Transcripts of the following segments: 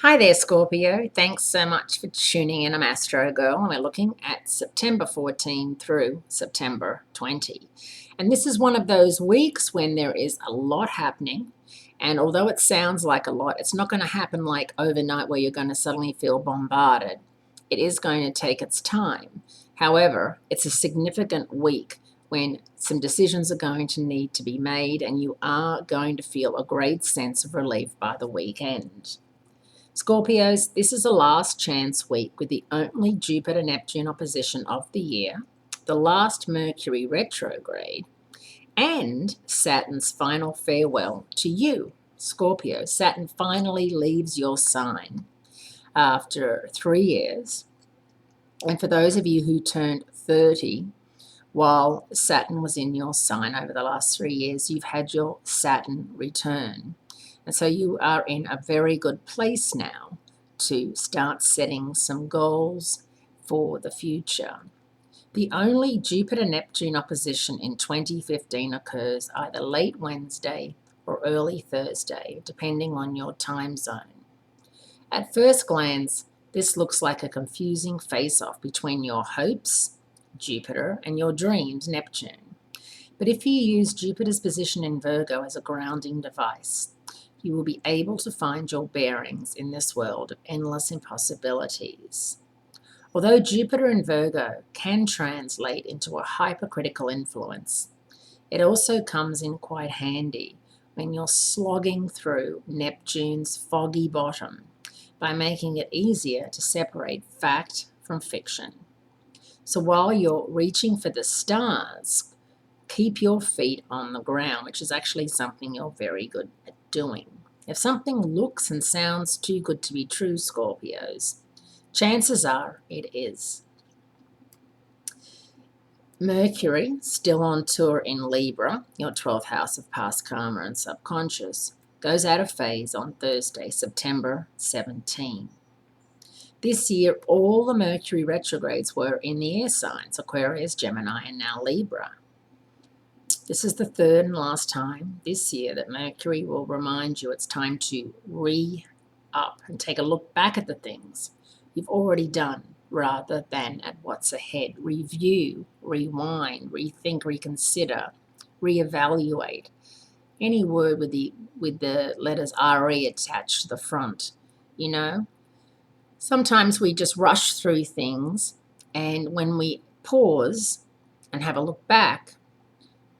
Hi there, Scorpio. Thanks so much for tuning in. I'm Astrogirl, and we're looking at September 14 through September 20. And this is one of those weeks when there is a lot happening. And although it sounds like a lot, it's not going to happen like overnight where you're going to suddenly feel bombarded. It is going to take its time. However, it's a significant week when some decisions are going to need to be made, and you are going to feel a great sense of relief by the weekend. Scorpios, this is a last chance week with the only Jupiter-Neptune opposition of the year, the last Mercury retrograde, and Saturn's final farewell to you, Scorpio. Saturn finally leaves your sign after 3 years. And for those of you who turned 30 while Saturn was in your sign over the last 3 years, you've had your Saturn return. And so you are in a very good place now to start setting some goals for the future. The only Jupiter-Neptune opposition in 2015 occurs either late Wednesday or early Thursday, depending on your time zone. At first glance, this looks like a confusing face-off between your hopes, Jupiter, and your dreams, Neptune. But if you use Jupiter's position in Virgo as a grounding device, you will be able to find your bearings in this world of endless impossibilities. Although Jupiter in Virgo can translate into a hypercritical influence, it also comes in quite handy when you're slogging through Neptune's foggy bottom by making it easier to separate fact from fiction. So while you're reaching for the stars, keep your feet on the ground, which is actually something you're very good at doing. If something looks and sounds too good to be true, Scorpios, chances are it is. Mercury, still on tour in Libra, your 12th house of past karma and subconscious, goes out of phase on Thursday, September 17. This year, all the Mercury retrogrades were in the air signs, Aquarius, Gemini, and now Libra. This is the third and last time this year that Mercury will remind you it's time to re-up and take a look back at the things you've already done rather than at what's ahead. Review, rewind, rethink, reconsider, reevaluate. Any word with the letters RE attached to the front, Sometimes we just rush through things, and when we pause and have a look back,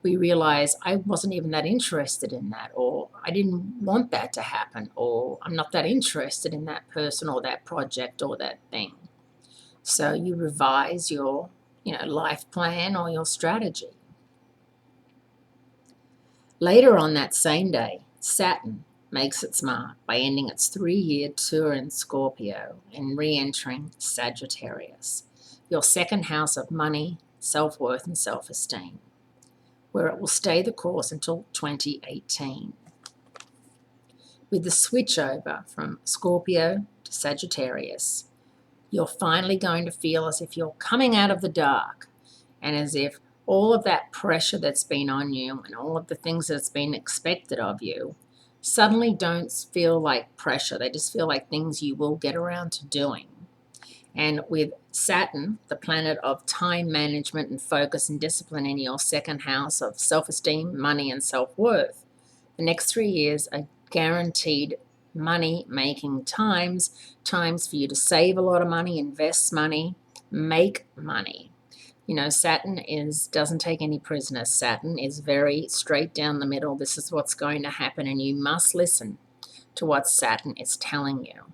we realize I wasn't even that interested in that, or I didn't want that to happen, or I'm not that interested in that person or that project or that thing. So you revise your, life plan or your strategy. Later on that same day, Saturn makes its mark by ending its 3-year tour in Scorpio and re-entering Sagittarius, your second house of money, self-worth, and self-esteem, where it will stay the course until 2018. With the switch over from Scorpio to Sagittarius, you're finally going to feel as if you're coming out of the dark, and as if all of that pressure that's been on you and all of the things that's been expected of you suddenly don't feel like pressure. They just feel like things you will get around to doing. And with Saturn, the planet of time management and focus and discipline, in your second house of self-esteem, money, and self-worth, the next 3 years are guaranteed money-making times for you to save a lot of money, invest money, make money. Saturn doesn't take any prisoners. Saturn is very straight down the middle. This is what's going to happen, and you must listen to what Saturn is telling you.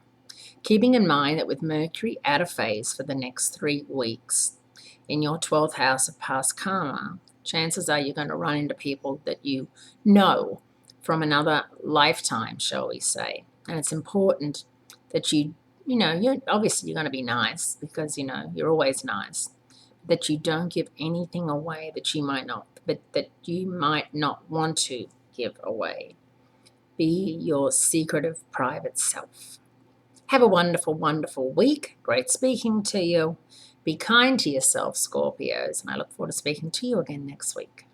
Keeping in mind that with Mercury out of phase for the next 3 weeks in your 12th house of past karma, chances are you're going to run into people that you know from another lifetime, shall we say. And it's important that you're obviously you're going to be nice because, you're always nice, that you don't give anything away that you might not want to give away. Be your secretive, private self. Have a wonderful, wonderful week. Great speaking to you. Be kind to yourself, Scorpios, and I look forward to speaking to you again next week.